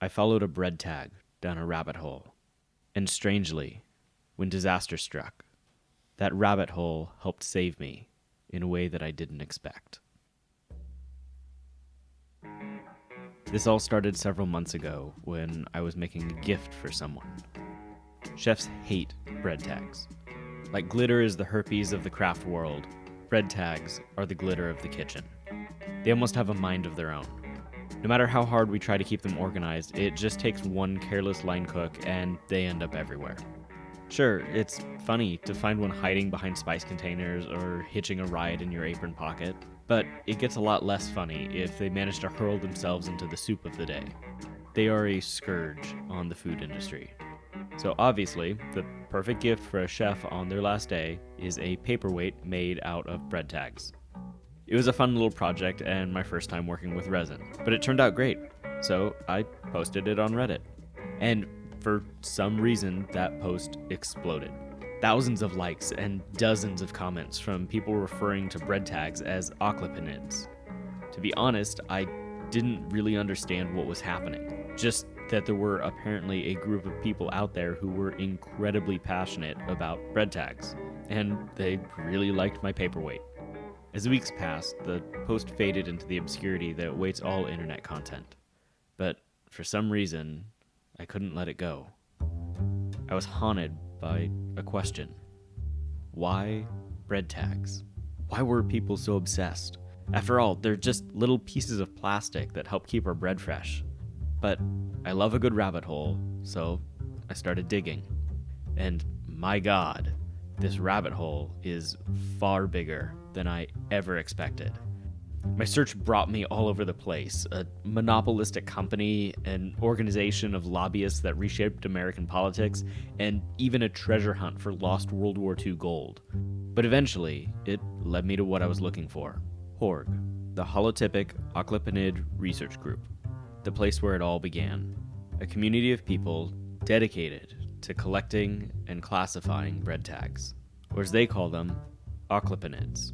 I followed a bread tag down a rabbit hole. And strangely, when disaster struck, that rabbit hole helped save me in a way that I didn't expect. This all started several months ago when I was making a gift for someone. Chefs hate bread tags. Like glitter is the herpes of the craft world, bread tags are the glitter of the kitchen. They almost have a mind of their own. No matter how hard we try to keep them organized, it just takes one careless line cook and they end up everywhere. Sure, it's funny to find one hiding behind spice containers or hitching a ride in your apron pocket, but it gets a lot less funny if they manage to hurl themselves into the soup of the day. They are a scourge on the food industry. So obviously, the perfect gift for a chef on their last day is a paperweight made out of bread tags. It was a fun little project and my first time working with resin, but it turned out great, so I posted it on Reddit. And for some reason, that post exploded. Thousands of likes and dozens of comments from people referring to bread tags as occlupanids. To be honest, I didn't really understand what was happening, just that there were apparently a group of people out there who were incredibly passionate about bread tags, and they really liked my paperweight. As weeks passed, the post faded into the obscurity that awaits all internet content. But for some reason, I couldn't let it go. I was haunted by a question. Why bread tags? Why were people so obsessed? After all, they're just little pieces of plastic that help keep our bread fresh. But I love a good rabbit hole, so I started digging. And my God, this rabbit hole is far bigger than I ever expected. My search brought me all over the place. A monopolistic company, an organization of lobbyists that reshaped American politics, and even a treasure hunt for lost World War II gold. But eventually, it led me to what I was looking for. HORG, the Holotypic Occlupanid Research Group, the place where it all began. A community of people dedicated to collecting and classifying bread tags, or as they call them, occlupanids.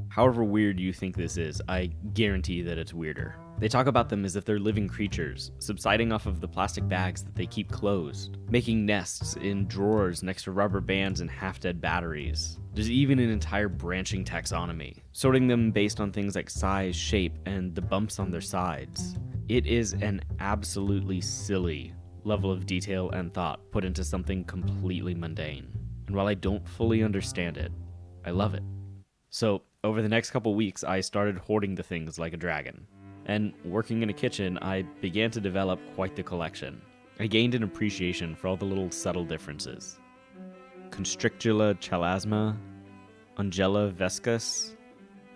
However weird you think this is, I guarantee that it's weirder. They talk about them as if they're living creatures, subsiding off of the plastic bags that they keep closed, making nests in drawers next to rubber bands and half-dead batteries. There's even an entire branching taxonomy, sorting them based on things like size, shape, and the bumps on their sides. It is an absolutely silly level of detail and thought put into something completely mundane. And while I don't fully understand it, I love it. So, over the next couple weeks, I started hoarding the things like a dragon. And working in a kitchen, I began to develop quite the collection. I gained an appreciation for all the little subtle differences. Constrictula chalaisma, Angela vescus,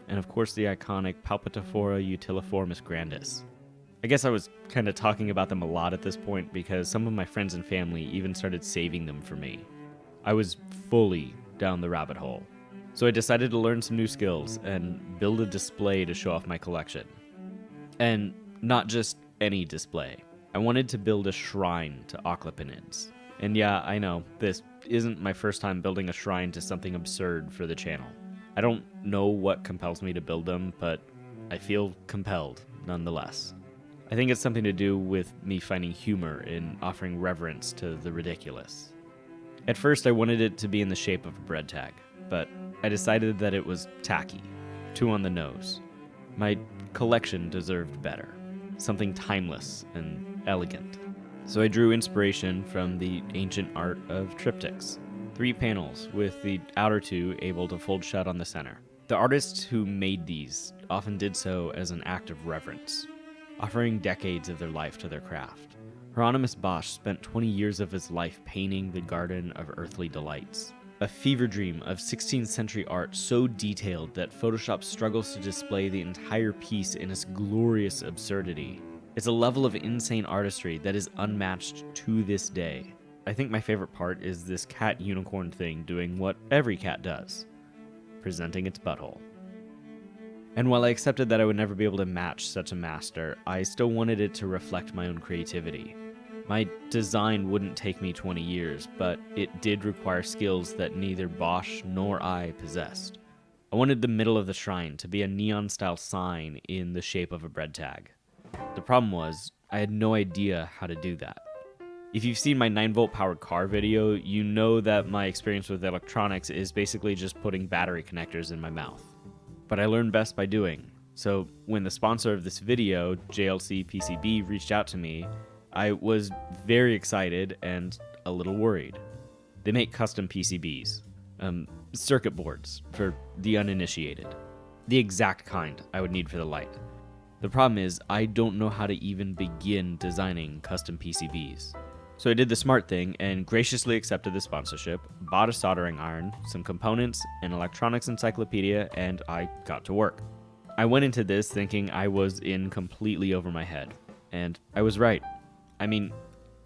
and of course the iconic Palpitophora utiliformis grandis. I guess I was kind of talking about them a lot at this point because some of my friends and family even started saving them for me. I was fully down the rabbit hole. So I decided to learn some new skills and build a display to show off my collection. And not just any display. I wanted to build a shrine to occlupanids. And yeah, I know, this isn't my first time building a shrine to something absurd for the channel. I don't know what compels me to build them, but I feel compelled nonetheless. I think it's something to do with me finding humor in offering reverence to the ridiculous. At first, I wanted it to be in the shape of a bread tag, but I decided that it was tacky, too on the nose. My collection deserved better, something timeless and elegant. So I drew inspiration from the ancient art of triptychs, 3 panels with the outer 2 able to fold shut on the center. The artists who made these often did so as an act of reverence, offering decades of their life to their craft. Hieronymus Bosch spent 20 years of his life painting the Garden of Earthly Delights, a fever dream of 16th century art so detailed that Photoshop struggles to display the entire piece in its glorious absurdity. It's a level of insane artistry that is unmatched to this day. I think my favorite part is this cat unicorn thing doing what every cat does, presenting its butthole. And while I accepted that I would never be able to match such a master, I still wanted it to reflect my own creativity. My design wouldn't take me 20 years, but it did require skills that neither Bosch nor I possessed. I wanted the middle of the shrine to be a neon-style sign in the shape of a bread tag. The problem was, I had no idea how to do that. If you've seen my 9-volt powered car video, you know that my experience with electronics is basically just putting battery connectors in my mouth. But I learn best by doing. So when the sponsor of this video, JLC PCB, reached out to me, I was very excited and a little worried. They make custom PCBs, circuit boards for the uninitiated. The exact kind I would need for the light. The problem is, I don't know how to even begin designing custom PCBs. So I did the smart thing and graciously accepted the sponsorship, bought a soldering iron, some components, an electronics encyclopedia, and I got to work. I went into this thinking I was in completely over my head, and I was right. I mean,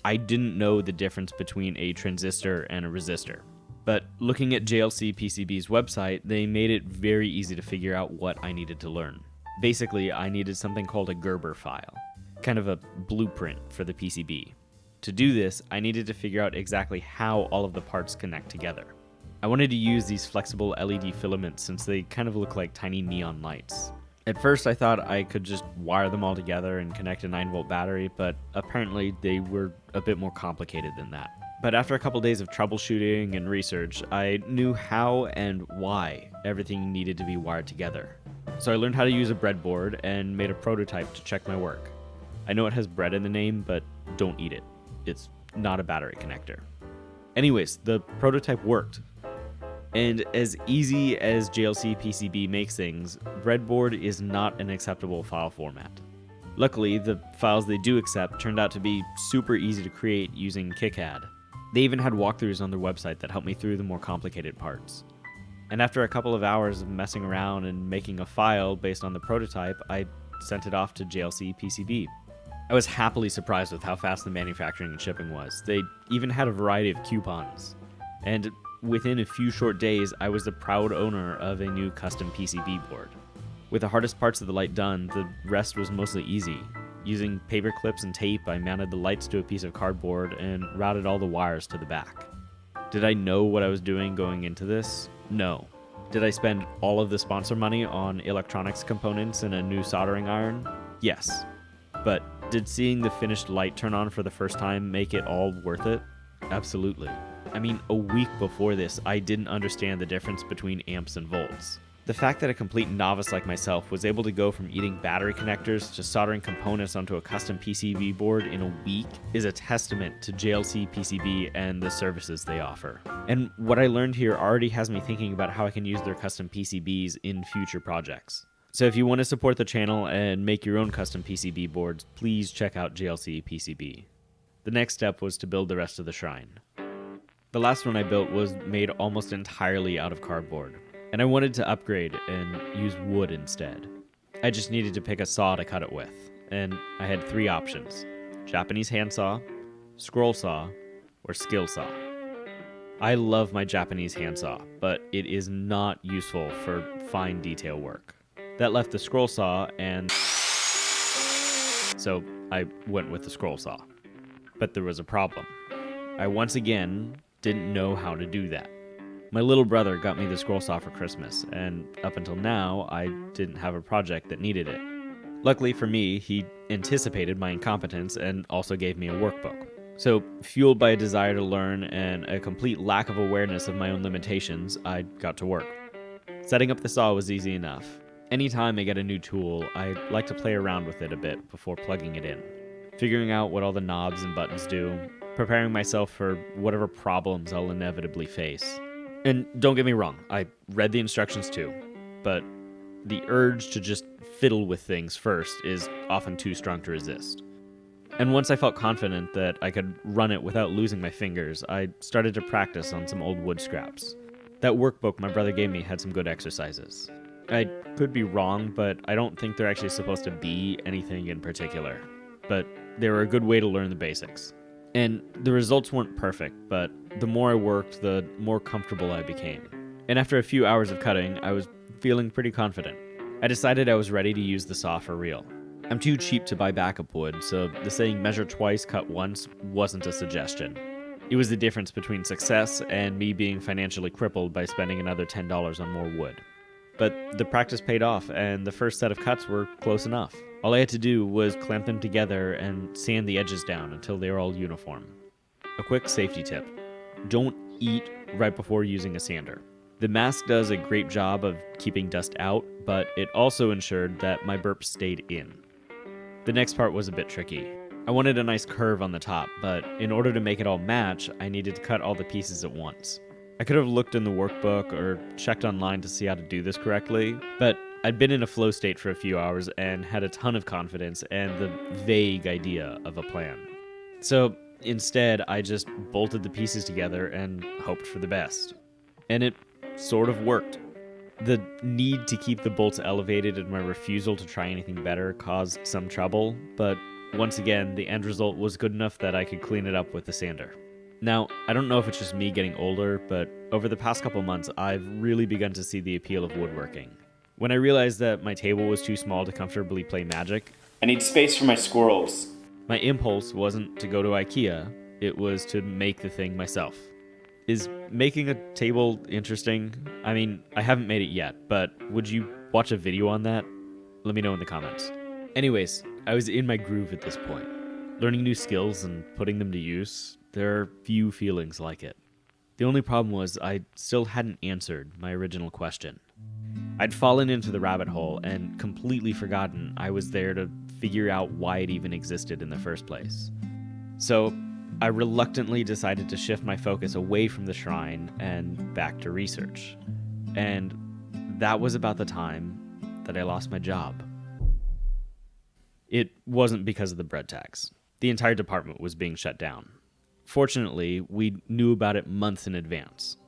I didn't know the difference between a transistor and a resistor. But looking at JLC PCB's website, they made it very easy to figure out what I needed to learn. Basically, I needed something called a Gerber file, kind of a blueprint for the PCB. To do this, I needed to figure out exactly how all of the parts connect together. I wanted to use these flexible LED filaments since they kind of look like tiny neon lights. At first, I thought I could just wire them all together and connect a 9-volt battery, but apparently they were a bit more complicated than that. But after a couple days of troubleshooting and research, I knew how and why everything needed to be wired together. So I learned how to use a breadboard and made a prototype to check my work. I know it has bread in the name, but don't eat it. It's not a battery connector. Anyways, the prototype worked. And as easy as JLC PCB makes things, breadboard is not an acceptable file format. Luckily, the files they do accept turned out to be super easy to create using KiCad. They even had walkthroughs on their website that helped me through the more complicated parts. And after a couple of hours of messing around and making a file based on the prototype, I sent it off to JLC PCB. I was happily surprised with how fast the manufacturing and shipping was. They even had a variety of coupons. And within a few short days, I was the proud owner of a new custom PCB board. With the hardest parts of the light done, the rest was mostly easy. Using paper clips and tape, I mounted the lights to a piece of cardboard and routed all the wires to the back. Did I know what I was doing going into this? No. Did I spend all of the sponsor money on electronics components and a new soldering iron? Yes. But did seeing the finished light turn on for the first time make it all worth it? Absolutely. I mean, a week before this, I didn't understand the difference between amps and volts. The fact that a complete novice like myself was able to go from eating battery connectors to soldering components onto a custom PCB board in a week is a testament to JLC PCB and the services they offer. And what I learned here already has me thinking about how I can use their custom PCBs in future projects. So if you want to support the channel and make your own custom PCB boards, please check out JLC PCB. The next step was to build the rest of the shrine. The last one I built was made almost entirely out of cardboard, and I wanted to upgrade and use wood instead. I just needed to pick a saw to cut it with, and I had 3 options: Japanese handsaw, scroll saw, or skill saw. I love my Japanese handsaw, but it is not useful for fine detail work. That left the scroll saw, and so I went with the scroll saw. But there was a problem. I once again didn't know how to do that. My little brother got me the scroll saw for Christmas, and up until now, I didn't have a project that needed it. Luckily for me, he anticipated my incompetence and also gave me a workbook. So, fueled by a desire to learn and a complete lack of awareness of my own limitations, I got to work. Setting up the saw was easy enough. Anytime I get a new tool, I like to play around with it a bit before plugging it in, figuring out what all the knobs and buttons do, preparing myself for whatever problems I'll inevitably face. And don't get me wrong, I read the instructions too, but the urge to just fiddle with things first is often too strong to resist. And once I felt confident that I could run it without losing my fingers, I started to practice on some old wood scraps. That workbook my brother gave me had some good exercises. I could be wrong, but I don't think they're actually supposed to be anything in particular. But they were a good way to learn the basics. And the results weren't perfect, but the more I worked, the more comfortable I became. And after a few hours of cutting, I was feeling pretty confident. I decided I was ready to use the saw for real. I'm too cheap to buy backup wood, so the saying measure twice, cut once wasn't a suggestion. It was the difference between success and me being financially crippled by spending another $10 on more wood. But the practice paid off, and the first set of cuts were close enough. All I had to do was clamp them together and sand the edges down until they were all uniform. A quick safety tip: don't eat right before using a sander. The mask does a great job of keeping dust out, but it also ensured that my burps stayed in. The next part was a bit tricky. I wanted a nice curve on the top, but in order to make it all match, I needed to cut all the pieces at once. I could have looked in the workbook or checked online to see how to do this correctly, but I'd been in a flow state for a few hours and had a ton of confidence and the vague idea of a plan. So instead, I just bolted the pieces together and hoped for the best. And it sort of worked. The need to keep the bolts elevated and my refusal to try anything better caused some trouble, but once again, the end result was good enough that I could clean it up with the sander. Now, I don't know if it's just me getting older, but over the past couple months, I've really begun to see the appeal of woodworking. When I realized that my table was too small to comfortably play Magic, I need space for my squirrels. my impulse wasn't to go to IKEA, it was to make the thing myself. Is making a table interesting? I mean, I haven't made it yet, but would you watch a video on that? Let me know in the comments. Anyways, I was in my groove at this point. Learning new skills and putting them to use, there are few feelings like it. The only problem was I still hadn't answered my original question. I'd fallen into the rabbit hole and completely forgotten I was there to figure out why it even existed in the first place. So I reluctantly decided to shift my focus away from the shrine and back to research. And that was about the time that I lost my job. It wasn't because of the bread tax. The entire department was being shut down. Fortunately, we knew about it months in advance.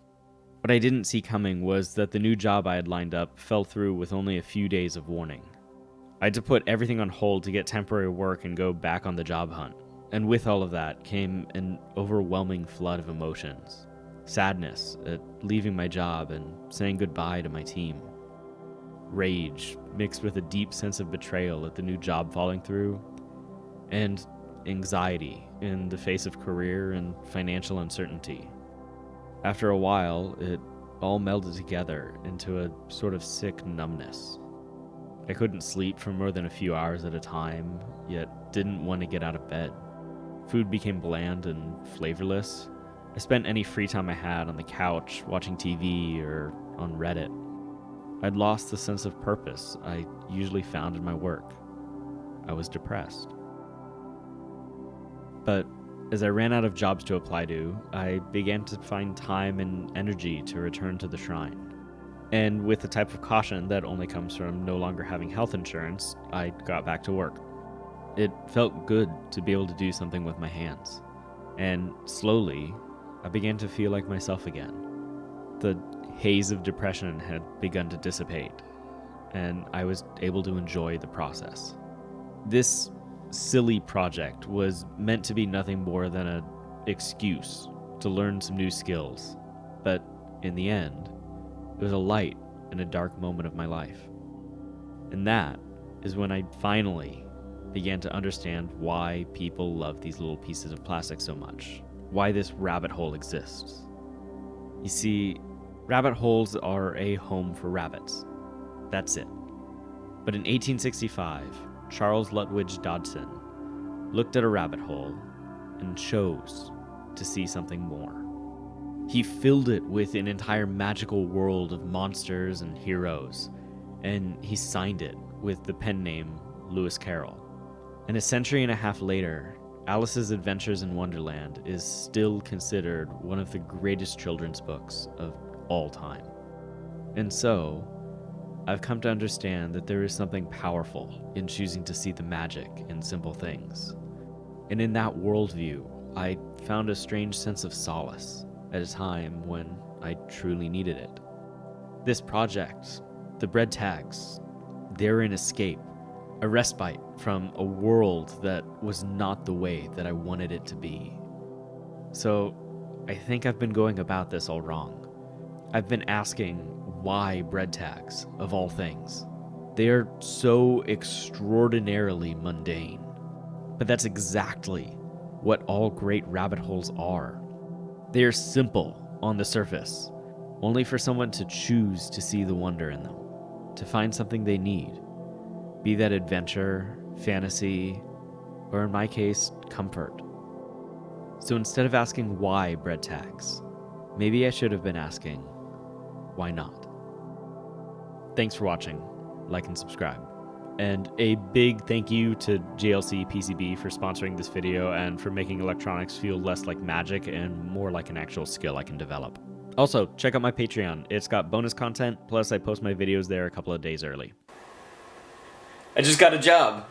What I didn't see coming was that the new job I had lined up fell through with only a few days of warning. I had to put everything on hold to get temporary work and go back on the job hunt. And with all of that came an overwhelming flood of emotions. Sadness at leaving my job and saying goodbye to my team. Rage mixed with a deep sense of betrayal at the new job falling through. And anxiety in the face of career and financial uncertainty. After a while, it all melded together into a sort of sick numbness. I couldn't sleep for more than a few hours at a time, yet didn't want to get out of bed. Food became bland and flavorless. I spent any free time I had on the couch, watching TV, or on Reddit. I'd lost the sense of purpose I usually found in my work. I was depressed. But as I ran out of jobs to apply to, I began to find time and energy to return to the shrine. And with the type of caution that only comes from no longer having health insurance, I got back to work. It felt good to be able to do something with my hands. And slowly, I began to feel like myself again. The haze of depression had begun to dissipate, and I was able to enjoy the process. This silly project was meant to be nothing more than an excuse to learn some new skills, but in the end, it was a light in a dark moment of my life. And that is when I finally began to understand why people love these little pieces of plastic so much, why this rabbit hole exists. You see, rabbit holes are a home for rabbits. That's it. But in 1865, Charles Lutwidge Dodson looked at a rabbit hole and chose to see something more. He filled it with an entire magical world of monsters and heroes, and he signed it with the pen name Lewis Carroll. And a century and a half later, Alice's Adventures in Wonderland is still considered one of the greatest children's books of all time. And so, I've come to understand that there is something powerful in choosing to see the magic in simple things. And in that worldview, I found a strange sense of solace at a time when I truly needed it. This project, the bread tags, they're an escape, a respite from a world that was not the way that I wanted it to be. So, I think I've been going about this all wrong. I've been asking why bread tags, of all things. They are so extraordinarily mundane. But that's exactly what all great rabbit holes are. They are simple on the surface, only for someone to choose to see the wonder in them, to find something they need, be that adventure, fantasy, or in my case, comfort. So instead of asking why bread tacks, maybe I should have been asking, why not? Thanks for watching. Like and subscribe. And a big thank you to JLC PCB for sponsoring this video and for making electronics feel less like magic and more like an actual skill I can develop. Also, check out my Patreon. It's got bonus content, plus I post my videos there a couple of days early. I just got a job.